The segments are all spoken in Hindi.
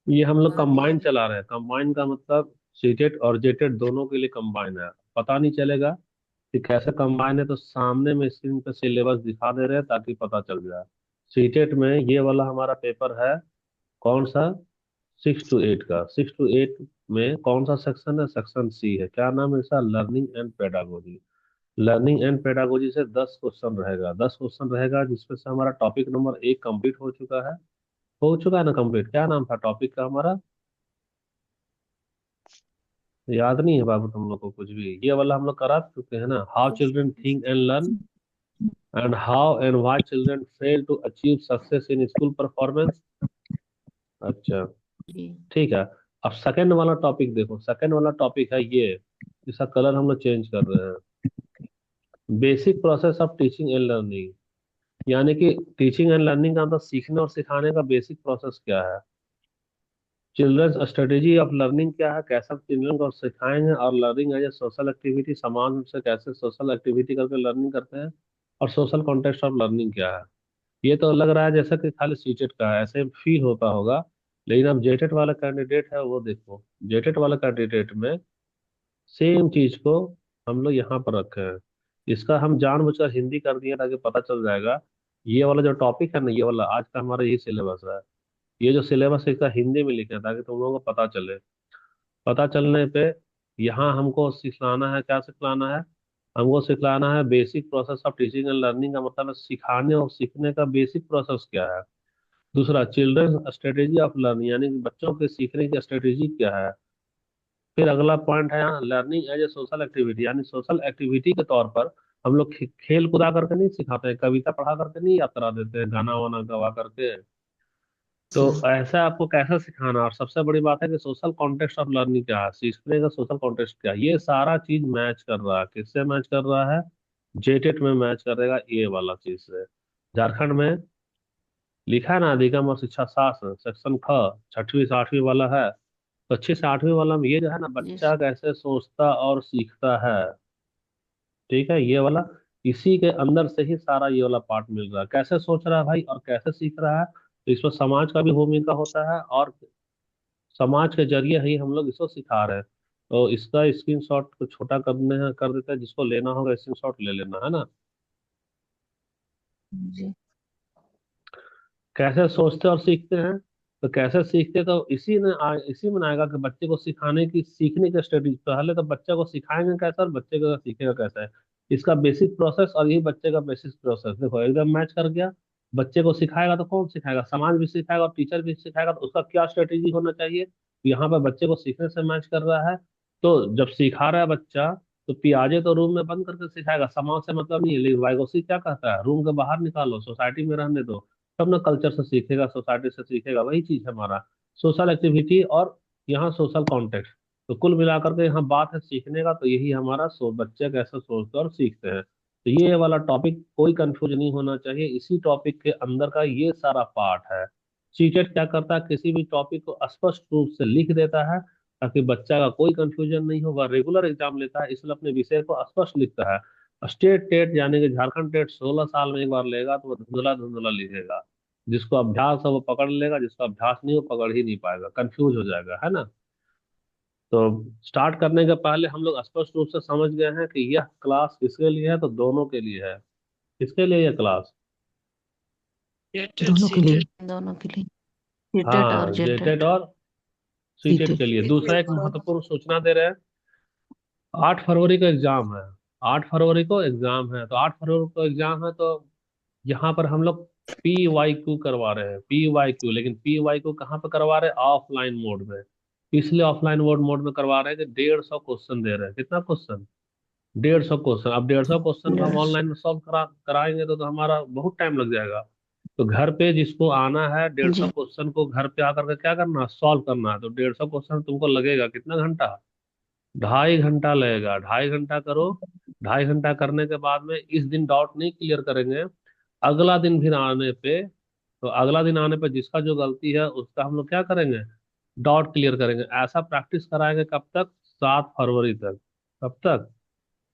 ये हम लोग हाँ जी कंबाइन हाँ चला रहे हैं। कंबाइन का मतलब सीटेड और जेटेड दोनों के लिए कंबाइन है। पता नहीं चलेगा कि कैसे कंबाइन है, तो सामने में स्क्रीन पे सिलेबस दिखा दे रहे हैं ताकि पता चल जाए। सीटेड में ये वाला हमारा पेपर है। कौन सा? 6 to 8 का। 6 to 8 में कौन सा सेक्शन है? सेक्शन सी है। क्या नाम है इसका? Learning and pedagogy. Learning and pedagogy से 10 क्वेश्चन रहेगा। 10 क्वेश्चन रहेगा, जिसमें से हमारा टॉपिक नंबर 1 कंप्लीट हो चुका है। हो चुका है ना कंप्लीट? क्या नाम था टॉपिक का हमारा? याद नहीं है बाबू तुम लोग को कुछ भी? ये वाला हम लोग करा चुके हैं ना, how children think and learn, and how and why children fail to achieve success in school performance. अच्छा, जी। ठीक है। अब सेकंड वाला टॉपिक देखो। सेकंड वाला टॉपिक है ये। इसका कलर हम लोग चेंज कर रहे हैं। Basic process of teaching and learning. यानी कि टीचिंग एंड लर्निंग का मतलब सीखने और सिखाने का बेसिक प्रोसेस क्या है। चिल्ड्रंस स्ट्रेटेजी ऑफ लर्निंग क्या है, कैसे हम चिल्ड्रन को सिखाएंगे। और learning as a social activity, समाज से कैसे सोशल एक्टिविटी करके लर्निंग करते हैं। और सोशल कॉन्टेक्स्ट ऑफ लर्निंग क्या है। ये तो लग रहा है जैसे कि खाली सीटेट का है, ऐसे फील होता होगा। लेकिन अब जेटेट वाला कैंडिडेट है वो देखो। जेटेट वाला कैंडिडेट में सेम चीज को हम लोग यहाँ पर रखे हैं। इसका हम जानबूझकर हिंदी कर दिए ताकि पता चल जाएगा। ये वाला जो टॉपिक है ना, ये वाला आज का हमारा यही सिलेबस है। ये जो सिलेबस है इसका हिंदी में लिखा है ताकि तुम लोगों को पता चले। पता चलने पे यहाँ हमको सिखलाना है। क्या सिखलाना है? हमको सिखलाना है basic process of teaching and learning. का मतलब है सिखाने और सीखने का बेसिक प्रोसेस क्या है। दूसरा, चिल्ड्रन स्ट्रेटेजी ऑफ लर्निंग, यानी कि बच्चों के सीखने की स्ट्रेटेजी क्या है। फिर अगला पॉइंट है यहाँ learning as a social activity, यानी सोशल एक्टिविटी के तौर पर हम लोग खेल कूदा करके नहीं सिखाते हैं, कविता पढ़ा करके नहीं याद करा देते हैं, गाना वाना गवा करके। तो जी ऐसा आपको कैसा सिखाना। और सबसे बड़ी बात है कि सोशल कॉन्टेक्स्ट ऑफ लर्निंग क्या है, सीखने का सोशल कॉन्टेक्स्ट क्या है। ये सारा चीज मैच कर रहा है। किससे मैच कर रहा है? जेटेट में मैच करेगा ये वाला चीज से। झारखंड में लिखा है ना, अधिगम और शिक्षा शास्त्र सेक्शन ख, 6वीं से 8वीं वाला है। तो 6 से 8वीं वाला में ये जो है ना, जी बच्चा कैसे सोचता और सीखता है। ठीक है, ये वाला इसी के अंदर से ही सारा ये वाला पार्ट मिल रहा है। कैसे सोच रहा है भाई और कैसे सीख रहा है, तो इसमें समाज का भी भूमिका होता है। और समाज के जरिए ही हम लोग इसको सिखा रहे हैं। तो इसका स्क्रीनशॉट को छोटा करने कर देते हैं। जिसको लेना होगा स्क्रीनशॉट ले लेना है ना। जी कैसे सोचते और सीखते हैं। तो कैसे सीखते तो इसी में आएगा कि बच्चे को सिखाने की सीखने की स्ट्रेटेजी। पहले तो बच्चे को सिखाएंगे कैसे और बच्चे को सीखेगा कैसे है। इसका बेसिक प्रोसेस और यही बच्चे का बेसिक प्रोसेस देखो एकदम मैच कर गया। बच्चे को सिखाएगा तो कौन सिखाएगा? समाज भी सिखाएगा और टीचर भी सिखाएगा। तो उसका क्या स्ट्रेटेजी होना चाहिए? यहाँ पर बच्चे को सीखने से मैच कर रहा है। तो जब सिखा रहा है बच्चा, तो पियाजे तो रूम में बंद करके सिखाएगा, समाज से मतलब नहीं है। लेकिन वाइगोसी क्या कहता है? रूम के बाहर निकालो, सोसाइटी में रहने दो। तब ना कल्चर से सीखेगा, सोसाइटी से सीखेगा। वही चीज है हमारा सोशल एक्टिविटी और यहाँ सोशल कॉन्टेक्स्ट। तो कुल मिलाकर के यहाँ बात है सीखने का। तो यही हमारा बच्चे कैसे सोचते और सीखते हैं। तो ये वाला टॉपिक कोई कंफ्यूज नहीं होना चाहिए। इसी टॉपिक के अंदर का ये सारा पार्ट है। सीटेट क्या करता है, किसी भी टॉपिक को स्पष्ट रूप से लिख देता है ताकि बच्चा का कोई कंफ्यूजन नहीं होगा। रेगुलर एग्जाम लेता है इसलिए अपने विषय को स्पष्ट लिखता है। स्टेट टेट यानी कि झारखंड टेट 16 साल में एक बार लेगा, तो वो धुंधला धुंधला लिखेगा। जिसको अभ्यास है वो पकड़ लेगा, जिसको अभ्यास नहीं हो पकड़ ही नहीं पाएगा, कंफ्यूज हो जाएगा, है ना। तो स्टार्ट करने के पहले हम लोग स्पष्ट रूप से समझ गए हैं कि यह क्लास किसके लिए है, तो दोनों के लिए है। किसके लिए यह क्लास? जेटेड दोनों के लिए, सीटेड दोनों के लिए। सीटेड और हाँ, जेटेट जेटेड। और सीटेट सीटेड के लिए। दूसरा सीटेड एक तो महत्वपूर्ण सूचना दे रहे हैं। 8 फरवरी का एग्जाम है। 8 फरवरी को एग्जाम है, तो 8 फरवरी को एग्जाम है। तो यहाँ पर हम लोग PYQ करवा रहे हैं। PYQ, लेकिन PYQ कहाँ पे करवा रहे हैं? ऑफलाइन मोड में। इसलिए ऑफलाइन मोड में करवा रहे हैं कि 150 क्वेश्चन दे रहे हैं। कितना क्वेश्चन? 150 क्वेश्चन। अब 150 क्वेश्चन को हम डेढ़। ऑनलाइन में सॉल्व कराएंगे तो हमारा बहुत टाइम लग जाएगा। तो घर पे जिसको आना है, डेढ़ सौ जी क्वेश्चन को घर पे आकर के क्या करना है? सॉल्व करना है। तो 150 क्वेश्चन तुमको लगेगा कितना घंटा? 2.5 घंटा लगेगा। 2.5 घंटा करो। 2.5 घंटा करने के बाद में इस दिन डाउट नहीं क्लियर करेंगे। अगला दिन फिर आने पे, तो अगला दिन आने पे जिसका जो गलती है उसका हम लोग क्या करेंगे? डाउट क्लियर करेंगे। ऐसा प्रैक्टिस कराएंगे कब तक? 7 फरवरी तक। कब तक?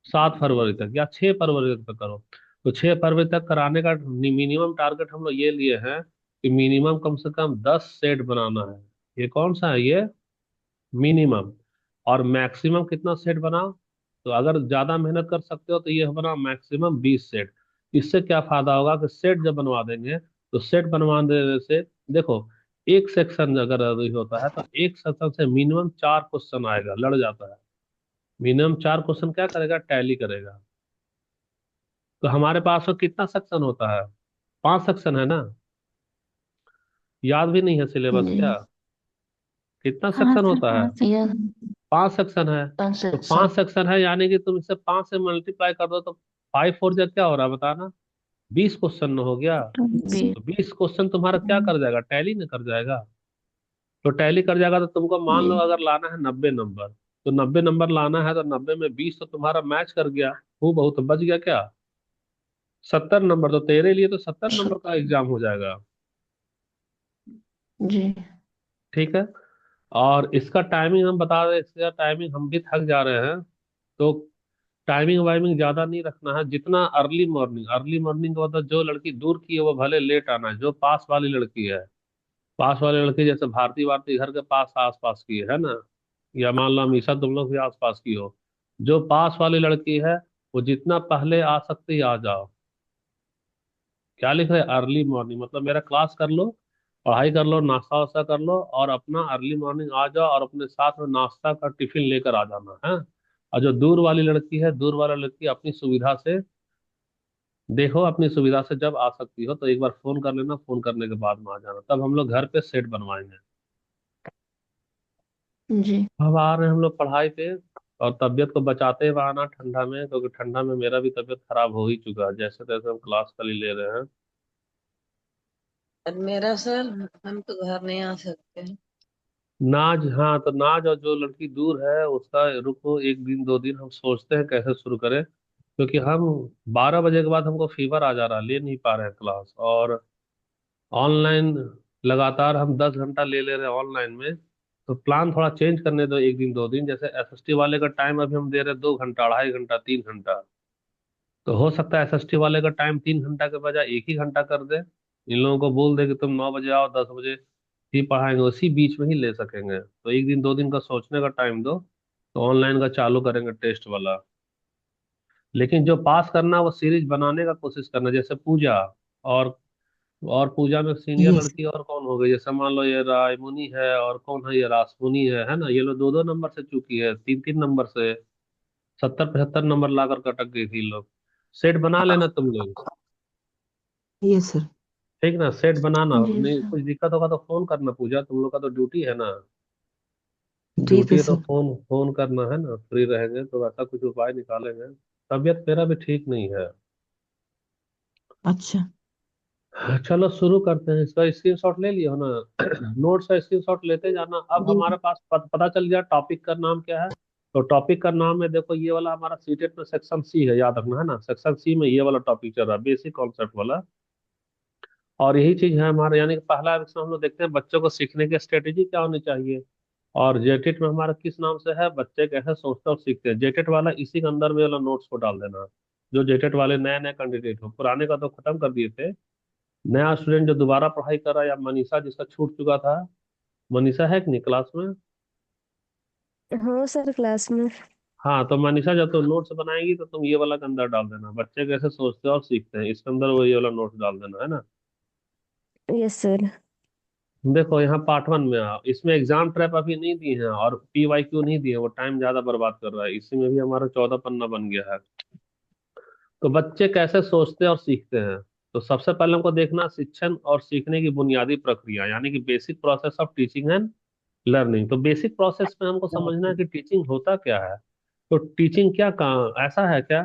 7 फरवरी तक या 6 फरवरी तक करो। तो 6 फरवरी तक कराने का मिनिमम टारगेट हम लोग ये लिए हैं कि मिनिमम कम से कम 10 सेट बनाना है। ये कौन सा है, ये मिनिमम। और मैक्सिमम कितना सेट बनाओ, तो अगर ज्यादा मेहनत कर सकते हो तो ये बनाओ मैक्सिमम 20 सेट। इससे क्या फायदा होगा कि सेट जब बनवा देंगे तो सेट बनवा देने से, देखो, एक सेक्शन अगर अभी होता है तो एक सेक्शन से मिनिमम 4 क्वेश्चन आएगा, लड़ जाता है। मिनिमम 4 क्वेश्चन क्या करेगा, टैली करेगा। तो हमारे पास में कितना सेक्शन होता है, 5 सेक्शन है ना, याद भी नहीं है सिलेबस क्या, जी। कितना हाँ सेक्शन सर, होता है, 5 ईयर। 5 सेक्शन है। तो 5 सेक्शन। 5 सेक्शन है, यानी कि तुम इसे 5 से मल्टीप्लाई कर दो तो 5 4 जा क्या हो रहा है बताना, 20 क्वेश्चन हो गया। बी। तो 20 क्वेश्चन तुम्हारा क्या कर जाएगा, टैली न कर जाएगा। तो टैली कर जाएगा तो तुमको मान लो जी। अगर लाना है 90 नंबर, तो 90 नंबर लाना है तो 90 में 20 तो तुम्हारा मैच कर गया, वो बहुत बच गया क्या, 70 नंबर। तो तेरे लिए तो 70 नंबर का एग्जाम हो जाएगा। जी। ठीक है। और इसका टाइमिंग हम बता रहे, इसका टाइमिंग हम भी थक जा रहे हैं, तो टाइमिंग वाइमिंग ज्यादा नहीं रखना है, जितना अर्ली मॉर्निंग, अर्ली मॉर्निंग का मतलब जो लड़की दूर की है वो भले लेट आना है, जो पास वाली लड़की है, पास वाली लड़की जैसे भारती वारती घर के पास आस पास की है ना, या मान लो अमीषा तुम लोग भी आस पास की हो, जो पास वाली लड़की है वो जितना पहले आ सकती है आ जाओ। क्या लिख रहे हैं, अर्ली मॉर्निंग, मतलब मेरा क्लास कर लो, पढ़ाई कर लो, नाश्ता वास्ता कर लो, और अपना अर्ली मॉर्निंग आ जाओ, और अपने साथ में नाश्ता का टिफिन लेकर आ जाना है। और जो दूर वाली लड़की है, दूर वाला लड़की अपनी सुविधा से, देखो अपनी सुविधा से जब आ सकती हो तो एक बार फोन कर लेना, फोन करने के बाद में आ जाना, तब हम लोग घर पे सेट बनवाएंगे। जी। अब आ रहे हैं हम लोग पढ़ाई पे, और तबीयत को बचाते हुए आना ठंडा में, क्योंकि ठंडा में मेरा भी तबीयत खराब हो ही चुका है, जैसे तैसे हम क्लास कल ही ले रहे हैं। और मेरा सर, हम तो घर नहीं आ सकते। नाज, हाँ तो नाज और जो लड़की दूर है उसका रुको, एक दिन 2 दिन हम सोचते हैं कैसे शुरू करें, क्योंकि हम 12 बजे के बाद हमको फीवर आ जा रहा है, ले नहीं पा रहे हैं क्लास, और ऑनलाइन लगातार हम 10 घंटा ले ले रहे हैं ऑनलाइन में। तो प्लान थोड़ा चेंज करने दो, एक दिन 2 दिन, जैसे एसएसटी वाले का टाइम अभी हम दे रहे हैं 2 घंटा, 2.5 घंटा, 3 घंटा, तो हो सकता है एसएसटी वाले का टाइम 3 घंटा के बजाय एक ही घंटा कर दे। इन लोगों को बोल दे कि तुम 9 बजे आओ, 10 बजे ही पढ़ाएंगे, उसी बीच में ही ले सकेंगे, तो एक दिन 2 दिन का सोचने का टाइम दो, तो ऑनलाइन का चालू करेंगे टेस्ट वाला। लेकिन जो पास करना वो सीरीज बनाने का कोशिश करना, जैसे पूजा, और और पूजा में सीनियर यस। लड़की और कौन हो गई, जैसे मान लो ये रायमुनी है, और कौन है ये रासमुनी है ना, ये लोग 2 2 नंबर से चूकी है, 3 3 नंबर से, 70 75 नंबर ला कर कटक गई थी लोग। सेट बना लेना तुम लोग, यस सर। ठीक ना, सेट बनाना, जी नहीं सर। कुछ दिक्कत होगा तो फोन करना, पूजा तुम लोग का तो ड्यूटी है ना, ठीक ड्यूटी है है तो सर। फोन फोन करना है ना, फ्री रहेंगे तो वैसा कुछ उपाय निकालेंगे। तबीयत मेरा भी ठीक नहीं है। अच्छा। चलो शुरू करते हैं, इसका स्क्रीनशॉट ले लियो ना। नोट्स का स्क्रीनशॉट लेते जाना। अब जी। हमारे पास पता चल गया टॉपिक का नाम क्या है। तो टॉपिक का नाम है, देखो ये वाला हमारा सीटेट में सेक्शन सी है, याद रखना है ना, सेक्शन सी में ये वाला टॉपिक चल रहा है, बेसिक कॉन्सेप्ट वाला। और यही चीज है हमारा, यानी कि पहला इसमें हम लोग देखते हैं बच्चों को सीखने की स्ट्रेटेजी क्या होनी चाहिए। और जेटेट में हमारा किस नाम से है, बच्चे कैसे सोचते और सीखते हैं, जेटेट वाला इसी के अंदर में वाला नोट्स को डाल देना। जो जेटेट वाले नए नए कैंडिडेट हो, पुराने का तो खत्म कर दिए थे, नया स्टूडेंट जो दोबारा पढ़ाई कर रहा है, या मनीषा जिसका छूट चुका था, मनीषा है कि नहीं क्लास में। हाँ सर, क्लास में। हाँ तो मनीषा जब तुम नोट्स बनाएगी तो तुम ये वाला के अंदर डाल देना, बच्चे कैसे सोचते हैं और सीखते हैं, इसके अंदर वो ये वाला नोट्स डाल देना है ना। Yes sir. देखो यहाँ पार्ट 1 में आओ, इसमें एग्जाम ट्रैप अभी नहीं दिए हैं और पीवाईक्यू नहीं दिए हैं, वो टाइम ज्यादा बर्बाद कर रहा है, इसी में भी हमारा 14 पन्ना बन गया है। तो बच्चे कैसे सोचते और सीखते हैं, तो सबसे पहले हमको देखना शिक्षण और सीखने की बुनियादी प्रक्रिया, यानी कि basic process of teaching and learning. तो बेसिक प्रोसेस में हमको समझना है कि टीचिंग होता क्या है। तो टीचिंग क्या, कहाँ ऐसा है क्या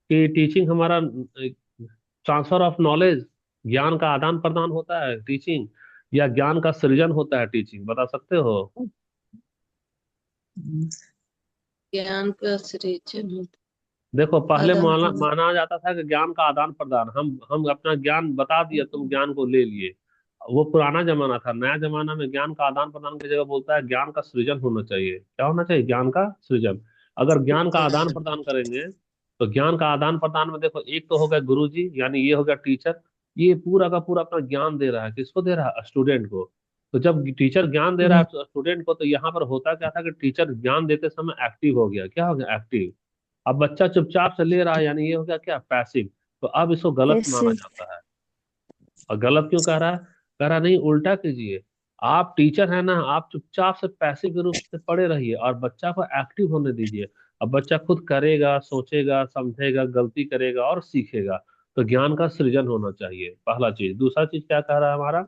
कि टीचिंग हमारा ट्रांसफर ऑफ नॉलेज, ज्ञान का आदान प्रदान होता है टीचिंग, या ज्ञान का सृजन होता है टीचिंग, बता सकते हो। ज्ञान का सृजन होता, देखो पहले आदान माना प्रदान। माना जाता था कि ज्ञान का आदान प्रदान, हम अपना ज्ञान बता दिया, तुम ज्ञान को ले लिए, वो पुराना जमाना था। नया जमाना में ज्ञान का आदान प्रदान की जगह बोलता है ज्ञान का सृजन होना चाहिए। क्या होना चाहिए, ज्ञान का सृजन। अगर ज्ञान का आदान प्रदान करेंगे तो ज्ञान का आदान प्रदान में देखो, एक तो हो गया गुरु जी, यानी ये हो गया टीचर, ये पूरा का पूरा अपना ज्ञान दे रहा है, किसको दे रहा है, स्टूडेंट को। तो जब टीचर ज्ञान दे रहा है स्टूडेंट को, तो यहाँ पर होता क्या था कि टीचर ज्ञान देते समय एक्टिव हो गया। क्या हो गया? एक्टिव। अब बच्चा चुपचाप से ले रहा है, यानी ये हो गया क्या? पैसिव। तो अब इसको गलत यस माना सर। जाता है। और गलत क्यों कह रहा है? कह रहा नहीं, उल्टा कीजिए। आप टीचर है ना, आप चुपचाप से पैसिव के रूप से पढ़े रहिए और बच्चा को एक्टिव होने दीजिए। अब बच्चा खुद करेगा, सोचेगा, समझेगा, गलती करेगा और सीखेगा। तो ज्ञान का सृजन होना चाहिए, पहला चीज। दूसरा चीज क्या कह रहा है हमारा?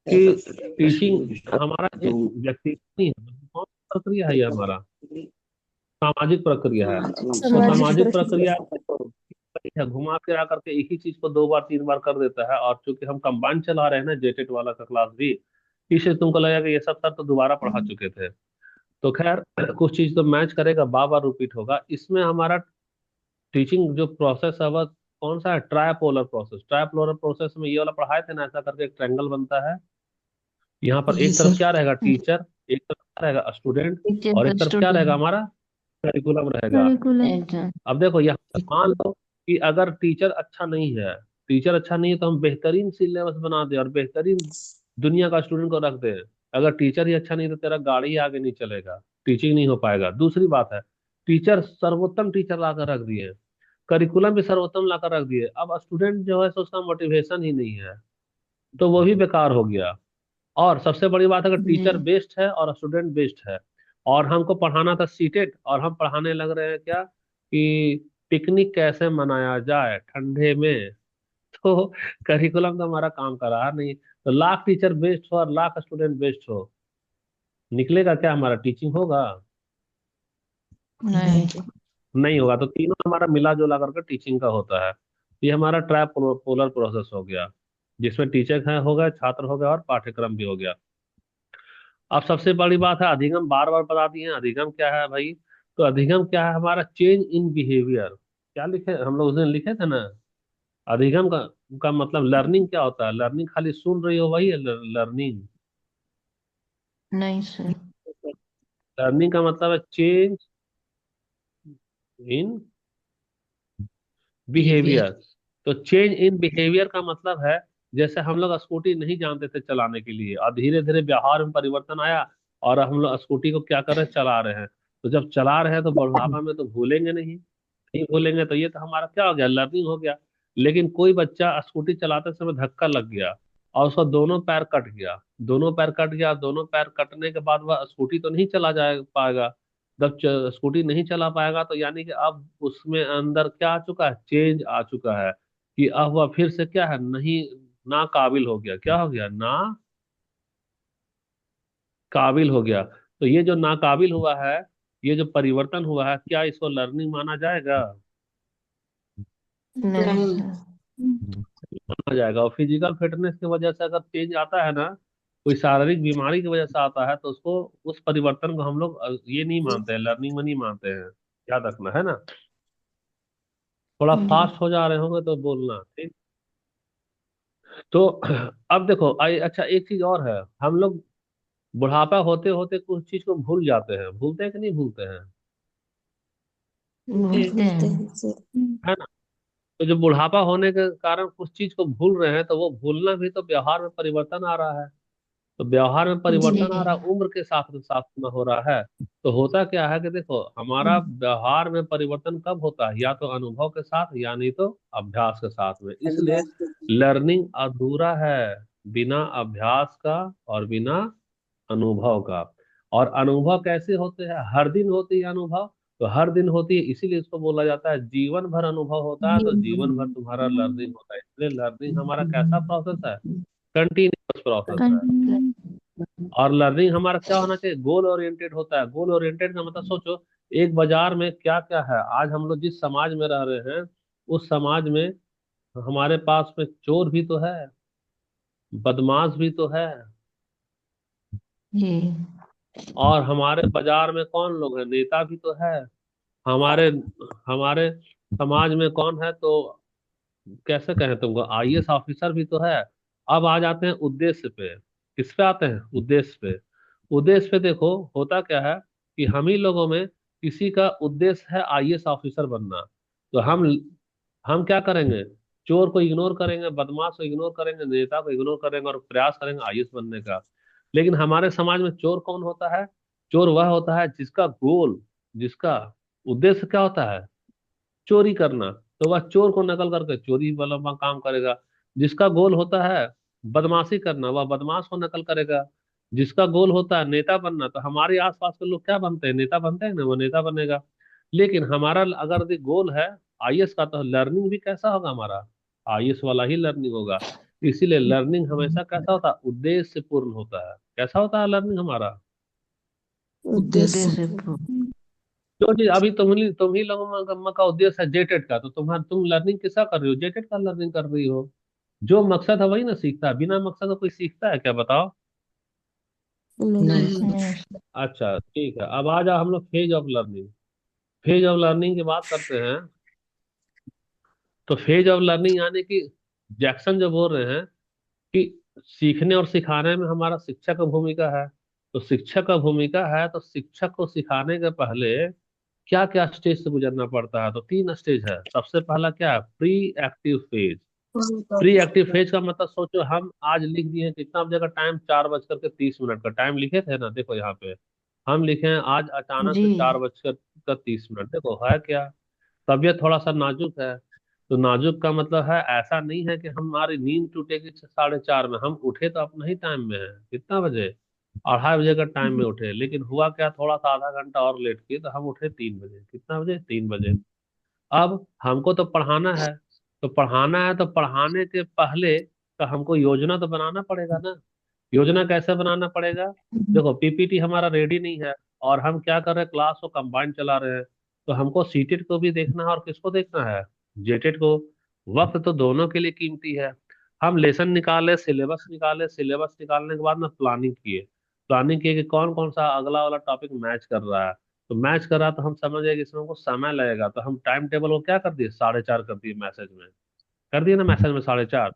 कि टीचिंग हमारा एक व्यक्ति नहीं है, बल्कि कौन सी प्रक्रिया है? ये हमारा सामाजिक प्रक्रिया है। तो सामाजिक सामाजिक प्रक्रिया। प्रक्रिया है, घुमा फिरा करके एक ही चीज को दो बार तीन बार कर देता है। और चूंकि हम कंबाइंड चला रहे हैं ना, जेटेट वाला का क्लास भी, इससे तुमको लगेगा कि ये सब सर तो दोबारा पढ़ा चुके थे। तो खैर कुछ चीज तो मैच करेगा, बार बार रिपीट होगा। इसमें हमारा टीचिंग जो प्रोसेस है वह कौन सा है? ट्रायपोलर प्रोसेस। ट्रायपोलर प्रोसेस में ये वाला पढ़ाए थे ना, ऐसा करके एक ट्रायंगल बनता है। यहाँ पर जी एक तरफ सर। क्या रहेगा? टीचर, एक तरफ क्या रहेगा? स्टूडेंट, और टीचर एक तरफ क्या रहेगा? स्टूडेंट। हमारा करिकुलम रहेगा। एग्जाम। अब देखो यहाँ पर मान लो कि अगर टीचर अच्छा नहीं है, टीचर अच्छा नहीं है, तो हम बेहतरीन सिलेबस बना दें और बेहतरीन दुनिया का स्टूडेंट को रख दें। अगर टीचर ही अच्छा नहीं तो तेरा गाड़ी ही आगे नहीं चलेगा, टीचिंग नहीं हो पाएगा। दूसरी बात है, टीचर सर्वोत्तम टीचर लाकर रख दिए, करिकुलम भी सर्वोत्तम लाकर रख दिए, अब स्टूडेंट जो है सो उसका मोटिवेशन ही नहीं है, तो वो भी बेकार हो गया। और सबसे बड़ी बात है, अगर टीचर जी। बेस्ट है और स्टूडेंट बेस्ट है, और हमको पढ़ाना था सीटेट, और हम पढ़ाने लग रहे हैं क्या कि पिकनिक कैसे मनाया जाए ठंडे में, तो करिकुलम तो हमारा काम कर रहा नहीं। तो लाख टीचर बेस्ट हो और लाख स्टूडेंट बेस्ट हो, निकलेगा क्या? हमारा टीचिंग होगा? नहीं। नहीं होगा। तो तीनों हमारा मिला जुला करके टीचिंग का होता है। ये हमारा ट्रैप पोलर प्रोसेस हो गया, जिसमें टीचर है हो गए, छात्र हो गए और पाठ्यक्रम भी हो गया। अब सबसे बड़ी बात है अधिगम, बार बार बता दिए हैं। अधिगम क्या है भाई? तो अधिगम क्या है? हमारा चेंज इन बिहेवियर। क्या लिखे हम लोग? उस दिन लिखे थे ना, अधिगम का मतलब लर्निंग क्या होता है? लर्निंग खाली सुन रही हो वही है लर्निंग? नहीं सर। लर्निंग का मतलब है चेंज इन बिहेवियर। बिहेवियर। तो चेंज इन बिहेवियर का मतलब है, जैसे हम लोग स्कूटी नहीं जानते थे चलाने के लिए, और धीरे धीरे व्यवहार में परिवर्तन आया, और हम लोग स्कूटी को क्या कर रहे हैं? चला रहे हैं। तो जब चला रहे हैं तो बुढ़ापा में तो भूलेंगे नहीं, नहीं भूलेंगे। तो ये तो हमारा क्या हो गया? लर्निंग हो गया। लेकिन कोई बच्चा स्कूटी चलाते समय धक्का लग गया और उसका दोनों पैर कट गया, दोनों पैर कट गया, दोनों पैर कटने के बाद वह स्कूटी तो नहीं चला जाए पाएगा। जब स्कूटी नहीं चला पाएगा, तो यानी कि अब उसमें अंदर क्या आ चुका है? चेंज आ चुका है, कि अब वह फिर से क्या है? नहीं, ना काबिल हो गया। क्या हो गया? ना काबिल हो गया। तो ये जो नाकाबिल हुआ है, ये जो परिवर्तन हुआ है, क्या इसको लर्निंग माना जाएगा? नहीं सर। माना जाएगा। और फिजिकल फिटनेस की वजह से अगर चेंज आता है ना, कोई शारीरिक बीमारी की वजह से आता है, तो उसको, उस परिवर्तन को हम लोग ये नहीं मानते हैं, लर्निंग में नहीं मानते हैं। याद रखना है ना। थोड़ा जी। फास्ट हो जा रहे होंगे तो बोलना, ठीक? तो अब देखो अच्छा एक चीज और है, हम लोग बुढ़ापा होते होते कुछ चीज को भूल जाते हैं। भूलते हैं कि नहीं भूलते हैं? भूलते बोलते हैं। हैं सर। है ना। तो जो बुढ़ापा होने के कारण कुछ चीज को भूल रहे हैं, तो वो भूलना भी तो व्यवहार में परिवर्तन आ रहा है। तो व्यवहार में जी। परिवर्तन आ रहा है, उम्र के साथ साथ में हो रहा है। तो होता क्या है कि देखो, हमारा व्यवहार में परिवर्तन कब होता है? या तो अनुभव के साथ, या नहीं तो अभ्यास के साथ में। इसलिए लर्निंग अधूरा है बिना अभ्यास का और बिना अनुभव का। और अनुभव कैसे होते हैं? हर दिन होती है अनुभव। तो हर दिन होती है, इसीलिए इसको बोला जाता है जीवन भर अनुभव होता है। तो जीवन भर तुम्हारा लर्निंग होता है। इसलिए लर्निंग हमारा कैसा प्रोसेस है? कंटिन्यूअस प्रोसेस है। और लर्निंग हमारा क्या होना चाहिए? गोल ओरिएंटेड होता है। गोल ओरिएंटेड का मतलब सोचो, एक बाजार में क्या क्या है। आज हम लोग जिस समाज में रह रहे हैं, उस समाज में हमारे पास में चोर भी तो है, बदमाश भी तो है, जी। और हमारे बाजार में कौन लोग हैं? नेता भी तो है। हमारे हमारे समाज में कौन है? तो कैसे कहें तुमको, आईएएस ऑफिसर भी तो है। अब आ जाते हैं उद्देश्य पे। किस पे आते हैं? उद्देश्य पे। उद्देश्य पे देखो, होता क्या है कि हम ही लोगों में किसी का उद्देश्य है आईएएस ऑफिसर बनना। तो हम क्या करेंगे? चोर को इग्नोर करेंगे, बदमाश को इग्नोर करेंगे, नेता को इग्नोर करेंगे और प्रयास करेंगे आईएएस बनने का। लेकिन हमारे समाज में चोर कौन होता है? चोर वह होता है जिसका गोल, जिसका उद्देश्य क्या होता है? चोरी करना। तो वह चोर को नकल करके चोरी वाला काम करेगा। जिसका गोल होता है बदमाशी करना, वह बदमाश को नकल करेगा। जिसका गोल होता है नेता बनना, तो हमारे आसपास के लोग क्या बनते हैं? नेता बनते हैं ना, वो नेता बनेगा। लेकिन हमारा अगर गोल है आईएएस का, तो लर्निंग भी कैसा होगा हमारा? आईएएस वाला ही लर्निंग होगा। इसीलिए लर्निंग हमेशा कैसा होता है? उद्देश्य से पूर्ण होता है। कैसा होता है लर्निंग हमारा? उद्देश्य। उद्देश्य जो चीज अभी तुम ही लोगों का उद्देश्य है जेटेट का, तो तुम लर्निंग किसका कर रही हो? जेटेट का लर्निंग कर रही हो। जो मकसद है वही ना सीखता है, बिना मकसद का कोई सीखता है क्या? बताओ। नहीं। नहीं। नहीं। अच्छा ठीक है, अब आ जाओ हम लोग phase of learning. Phase of learning की बात करते हैं। तो फेज ऑफ लर्निंग यानी कि जैक्सन जो बोल रहे हैं कि सीखने और सिखाने में हमारा शिक्षक का भूमिका है। तो शिक्षक का भूमिका है, तो शिक्षक को सिखाने के पहले क्या क्या स्टेज से गुजरना पड़ता है? तो 3 स्टेज है। सबसे पहला क्या है? Pre active phase. Pre active phase का मतलब सोचो, हम आज लिख दिए हैं कितना बजे का टाइम, 4:30 का टाइम लिखे थे ना, देखो यहाँ पे हम लिखे हैं आज अचानक जी। से 4:30। देखो है क्या? तबीयत थोड़ा सा नाजुक है। तो नाजुक का मतलब है ऐसा नहीं है कि हमारी नींद टूटेगी 4:30 में। हम उठे तो अपना ही टाइम में है, कितना बजे? 2:30 बजे का टाइम में उठे, लेकिन हुआ क्या, थोड़ा सा आधा घंटा और लेट किए तो हम उठे 3 बजे। कितना बजे? 3 बजे। अब हमको तो पढ़ाना है। तो पढ़ाना है, तो पढ़ाने के पहले का हमको योजना तो बनाना पड़ेगा ना। योजना कैसे बनाना पड़ेगा? देखो पीपीटी हमारा रेडी नहीं है, और हम क्या कर रहे हैं, क्लास को कंबाइंड चला रहे हैं। तो हमको सीटेट को भी देखना है और किसको देखना है? जेटेट को। वक्त तो दोनों के लिए कीमती है। हम लेसन निकाले, सिलेबस निकाले, सिलेबस निकालने के बाद में प्लानिंग किए। प्लानिंग किए कि कौन कौन सा अगला वाला टॉपिक मैच कर रहा है। तो मैच कर रहा, तो हम समझ गए कि इसमें हमको समय लगेगा, तो हम टाइम टेबल को क्या कर दिए, 4:30 कर दिए मैसेज में। कर दिए ना मैसेज में 4:30।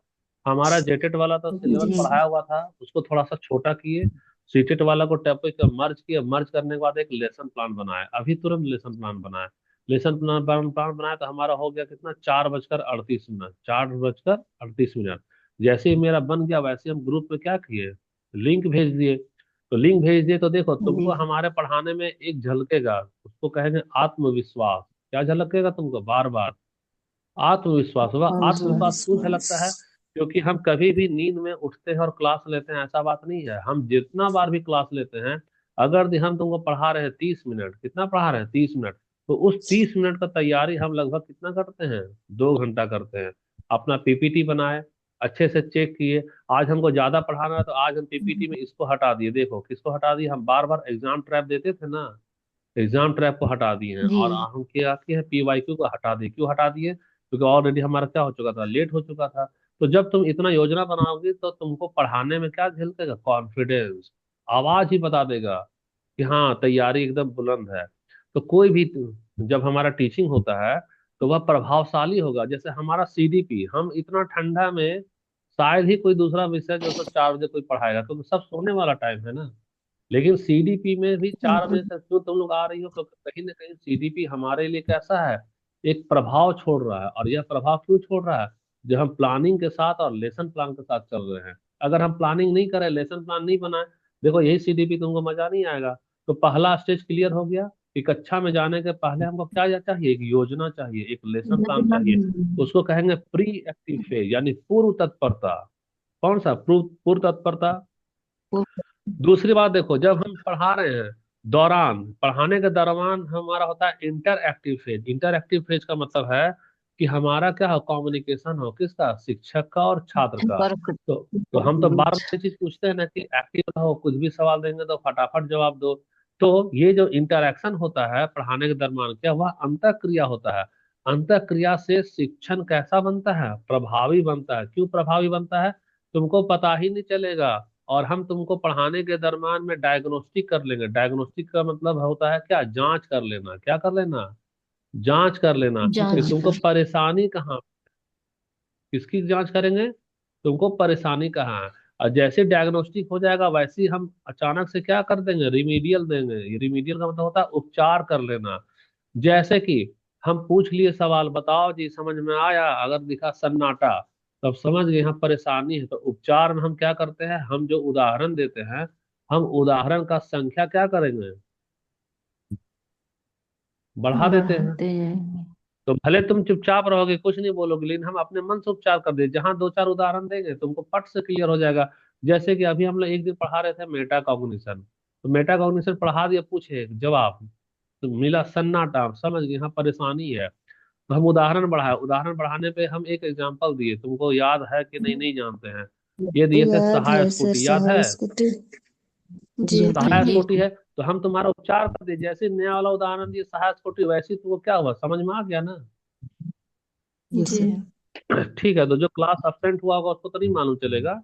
हमारा जेटेट वाला तो सिलेबस जी। पढ़ाया हुआ था, उसको थोड़ा सा छोटा किए। सीटेट वाला को टॉपिक मर्ज किया, मर्ज करने के बाद एक लेसन प्लान बनाया, अभी तुरंत लेसन प्लान बनाया। लेसन प्लान बनाया तो हमारा हो गया कितना, 4:38। 4:38। जैसे ही मेरा बन गया, वैसे ही हम ग्रुप में क्या किए, लिंक भेज दिए। तो लिंक भेज दिए तो देखो तुमको जी। हमारे पढ़ाने में एक झलकेगा, उसको कहेंगे आत्मविश्वास। क्या झलकेगा तुमको? बार बार आत्मविश्वास होगा। आत्मविश्वास क्यों झलकता है? क्योंकि हम कभी भी नींद में उठते हैं और क्लास लेते हैं, ऐसा बात नहीं है। हम जितना बार भी क्लास लेते हैं, अगर हम तुमको पढ़ा रहे हैं 30 मिनट, कितना पढ़ा रहे हैं, 30 मिनट, तो उस 30 मिनट का तैयारी हम लगभग कितना करते हैं, 2 घंटा करते हैं। अपना पीपीटी बनाए, अच्छे से चेक किए। आज हमको ज्यादा पढ़ाना है, तो आज हम पीपीटी में इसको हटा दिए। देखो किसको हटा दिए, हम बार बार एग्जाम ट्रैप देते थे ना, एग्जाम ट्रैप को हटा दिए हैं। जी। और हम क्या किए हैं, पीवाईक्यू को हटा दिए। क्यों हटा दिए? क्योंकि ऑलरेडी हमारा क्या हो चुका था, लेट हो चुका था। तो जब तुम इतना योजना बनाओगे, तो तुमको पढ़ाने में क्या झलकेगा, कॉन्फिडेंस। आवाज ही बता देगा कि हाँ तैयारी एकदम बुलंद है। तो कोई भी जब हमारा टीचिंग होता है, तो वह प्रभावशाली होगा। जैसे हमारा सीडीपी, हम इतना ठंडा में शायद ही कोई दूसरा विषय जो तो 4 बजे कोई पढ़ाएगा, तो सब सोने वाला टाइम है ना। लेकिन सीडीपी में भी 4 बजे से क्यों तुम लोग आ रही हो, क्योंकि कहीं ना कहीं सीडीपी हमारे लिए कैसा है, एक प्रभाव छोड़ रहा है। और यह प्रभाव क्यों छोड़ रहा है? जो हम प्लानिंग के साथ और लेसन प्लान के साथ चल रहे हैं। अगर हम प्लानिंग नहीं करें, लेसन प्लान नहीं बनाए, देखो यही सीडीपी, तुमको मजा नहीं आएगा। तो पहला स्टेज क्लियर हो गया कि कक्षा में जाने के पहले हमको क्या चाहिए, एक योजना चाहिए, एक लेसन प्लान चाहिए। उसको कहेंगे प्री एक्टिव फेज, यानी पूर्व तत्परता। कौन सा पूर्व तत्परता? दूसरी बात देखो, जब हम पढ़ा रहे हैं, दौरान पढ़ाने के दौरान हमारा होता है inter active phase. Inter active phase का मतलब है कि हमारा क्या हो, कम्युनिकेशन हो, किसका, शिक्षक का और छात्र का। संपर्क। तो तो हम तो बार बार ये चीज पूछते हैं ना कि एक्टिव रहो, कुछ भी सवाल देंगे तो फटाफट जवाब दो। तो ये जो इंटरेक्शन होता है पढ़ाने के दरमियान, क्या वह अंतः क्रिया होता है। अंतः क्रिया से शिक्षण कैसा बनता है, प्रभावी बनता है। क्यों प्रभावी बनता है? तुमको पता ही नहीं चलेगा। और हम तुमको पढ़ाने के दरम्यान में डायग्नोस्टिक कर लेंगे। डायग्नोस्टिक का मतलब होता है क्या, जांच कर लेना। क्या कर लेना? जांच कर लेना कि जांच तुमको कर। परेशानी कहाँ, किसकी जांच करेंगे, तुमको परेशानी कहाँ है। और जैसे डायग्नोस्टिक हो जाएगा, वैसे ही हम अचानक से क्या कर देंगे, रिमीडियल देंगे। रिमीडियल का मतलब होता है उपचार कर लेना। जैसे कि हम पूछ लिए सवाल, बताओ जी समझ में आया, अगर दिखा सन्नाटा तब समझ गए यहाँ परेशानी है। तो उपचार में हम क्या करते हैं, हम जो उदाहरण देते हैं, हम उदाहरण का संख्या क्या करेंगे, बढ़ा देते हैं। बढ़ाते जाएंगे। तो भले तुम चुपचाप रहोगे, कुछ नहीं बोलोगे, लेकिन हम अपने मन से उपचार कर दे, जहां दो चार उदाहरण देंगे तुमको पट से क्लियर हो जाएगा। जैसे कि अभी हम लोग एक दिन पढ़ा रहे थे मेटा कॉग्निशन, तो मेटा कॉग्निशन पढ़ा दिया, पूछे जवाब, तो मिला सन्नाटा, समझ गए यहाँ परेशानी है। तो हम उदाहरण बढ़ाए, उदाहरण बढ़ाने पे हम एक एग्जांपल दिए, तुमको याद है कि नहीं, नहीं जानते हैं। ये दिए थे याद सहाय है सर, स्कूटी, याद है। सहाय स्कूटी। जी जी सहाय जी। स्कूटी है, तो हम तुम्हारा उपचार कर दिए, जैसे नया वाला उदाहरण दिए सहाय स्कूटी, वैसे ही तुमको क्या हुआ, समझ में आ गया ना। यस जी सर। ठीक है, तो जो क्लास अब्सेंट हुआ होगा उसको तो नहीं मालूम चलेगा।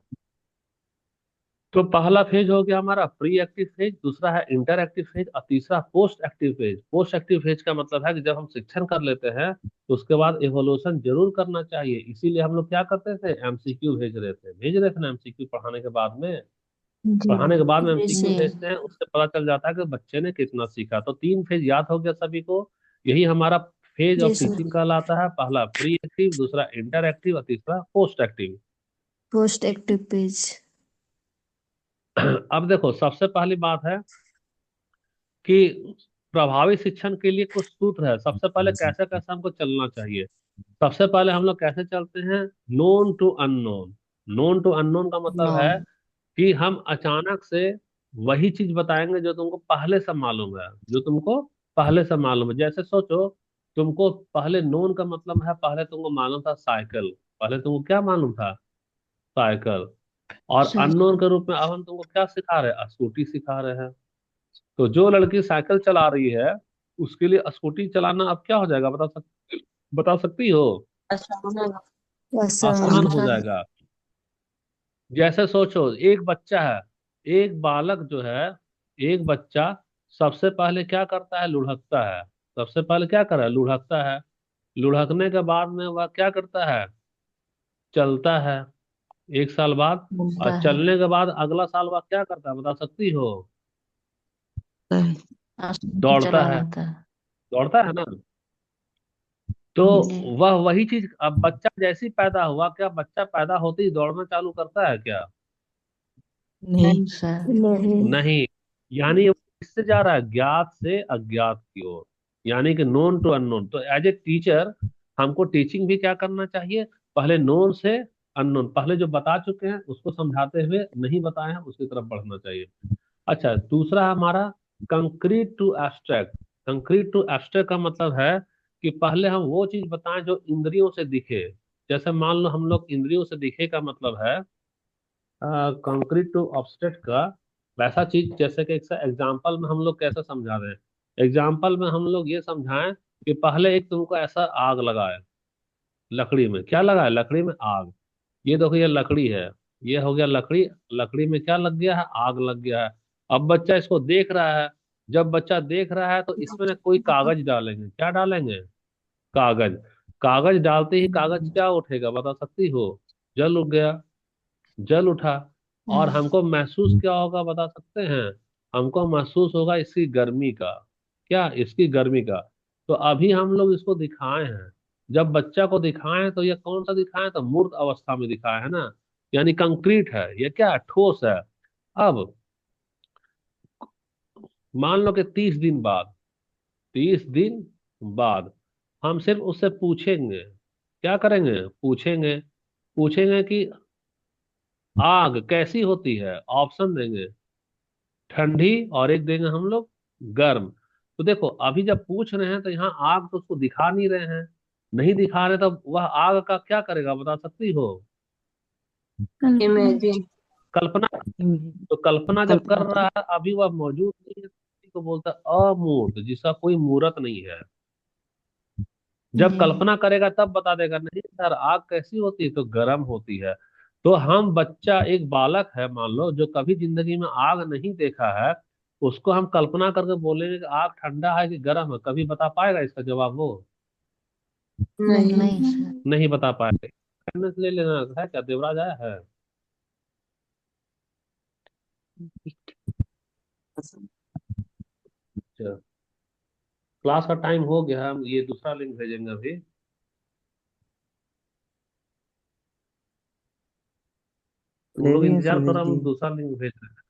तो पहला फेज हो गया हमारा प्री एक्टिव फेज, दूसरा है इंटर एक्टिव फेज, और तीसरा post active phase. Post active phase का मतलब है कि जब हम शिक्षण कर लेते हैं तो उसके बाद एवोल्यूशन जरूर करना चाहिए, इसीलिए हम लोग क्या करते थे, एमसीक्यू भेज रहे थे ना एमसीक्यू पढ़ाने के बाद में। जी पढ़ाने के बाद में एमसीक्यू जी। भेजते हैं, उससे पता चल जाता है कि बच्चे ने कितना सीखा। तो तीन फेज याद हो गया सभी को। यही हमारा फेज जी ऑफ सर। टीचिंग कहलाता है, पहला प्री एक्टिव, दूसरा इंटर एक्टिव, और तीसरा post active. Post active page. अब देखो, सबसे पहली बात है कि प्रभावी शिक्षण के लिए कुछ सूत्र है। सबसे पहले कैसे कैसे हमको चलना चाहिए। सबसे पहले हम लोग कैसे चलते हैं, known to unknown. Known to unknown का मतलब नॉन। है कि हम अचानक से वही चीज बताएंगे जो तुमको पहले से मालूम है, जो तुमको पहले से मालूम है। जैसे सोचो, तुमको पहले नोन का मतलब है, पहले तुमको मालूम था साइकिल, पहले तुमको क्या मालूम था, साइकिल। और अननोन साइकिल। के रूप में अब हम तुमको क्या सिखा रहे हैं, स्कूटी सिखा रहे हैं। तो जो लड़की साइकिल चला रही है, उसके लिए स्कूटी चलाना अब क्या हो जाएगा, बता सकती हो, आसान है। आसान आसान। हो आसान। जाएगा। जैसे सोचो, एक बच्चा है, एक बालक जो है, एक बच्चा सबसे पहले क्या करता है, लुढ़कता है। सबसे पहले क्या कर रहा है, लुढ़कता है। लुढ़कने के बाद में वह क्या करता है, चलता है, एक साल बाद। मिलता और है। चलने के बाद अगला साल वह क्या करता है, बता सकती हो, आसान दौड़ता चला है, लेता है। दौड़ता है ना। तो जी। वह वही चीज, अब बच्चा जैसे ही पैदा हुआ, क्या बच्चा पैदा होते ही दौड़ना चालू करता है क्या, नहीं। नहीं सर। नहीं। नहीं। यानी वो किससे जा रहा है, ज्ञात से अज्ञात की ओर, यानी कि नोन टू अननोन। तो एज ए टीचर हमको टीचिंग भी क्या करना चाहिए, पहले नोन से अननोन, पहले जो बता चुके हैं उसको समझाते हुए नहीं बताए हैं उसकी तरफ बढ़ना चाहिए। अच्छा, दूसरा हमारा concrete to abstract. Concrete to abstract का मतलब है कि पहले हम वो चीज बताएं जो इंद्रियों से दिखे। जैसे मान लो हम लोग इंद्रियों से दिखे का मतलब है कंक्रीट टू एब्स्ट्रैक्ट का वैसा चीज, जैसे कि एक एग्जांपल में हम लोग कैसे समझा रहे हैं। एग्जांपल में हम लोग ये समझाएं कि पहले एक तुमको ऐसा आग लगाए, लकड़ी में क्या लगा है, लकड़ी में आग। ये देखो ये लकड़ी है, ये हो गया लकड़ी, लकड़ी में क्या लग गया है, आग लग गया है। अब बच्चा इसको देख रहा है, जब बच्चा देख रहा है तो इसमें ना कोई कागज डालेंगे, क्या डालेंगे, कागज। कागज डालते ही कागज क्या उठेगा, बता सकती हो, जल उठ गया, जल उठा। और हम्म। हमको महसूस क्या होगा, बता सकते हैं, हमको महसूस होगा इसकी गर्मी का, क्या, इसकी गर्मी का। तो अभी हम लोग इसको दिखाए हैं, जब बच्चा को दिखाएं तो ये कौन सा दिखाएं, तो मूर्त अवस्था में दिखाया है ना, यानी कंक्रीट है, ये क्या है, ठोस है। अब मान लो कि 30 दिन बाद, 30 दिन बाद हम सिर्फ उससे पूछेंगे, क्या करेंगे, पूछेंगे, पूछेंगे कि आग कैसी होती है, ऑप्शन देंगे, ठंडी, और एक देंगे हम लोग गर्म। तो देखो अभी जब पूछ रहे हैं तो यहाँ आग तो उसको दिखा नहीं रहे हैं, नहीं दिखा रहे, तो वह आग का क्या करेगा, बता सकती हो, इमेजिन। कल्पना। तो कल्पना जब कर कल्पना रहा है, अभी वह मौजूद नहीं है, तो इसी को बोलता है अमूर्त, जिसका कोई मूर्त नहीं है। जब जी। कल्पना करेगा तब बता देगा, नहीं सर आग कैसी होती है, तो गर्म होती है। तो हम बच्चा एक बालक है मान लो, जो कभी जिंदगी में आग नहीं देखा है, उसको हम कल्पना करके बोलेंगे कि आग ठंडा है कि गर्म है, कभी बता पाएगा इसका जवाब वो, नहीं। नहीं सर। नहीं बता पाएगा। Attendance ले लेना है क्या, देवराज आया है। अच्छा, क्लास का टाइम हो गया, हम ये दूसरा लिंक भेजेंगे अभी। तुम ले लोग लिए इंतजार सुनील करो, जी। हम दूसरा लिंक भेज रहे हैं।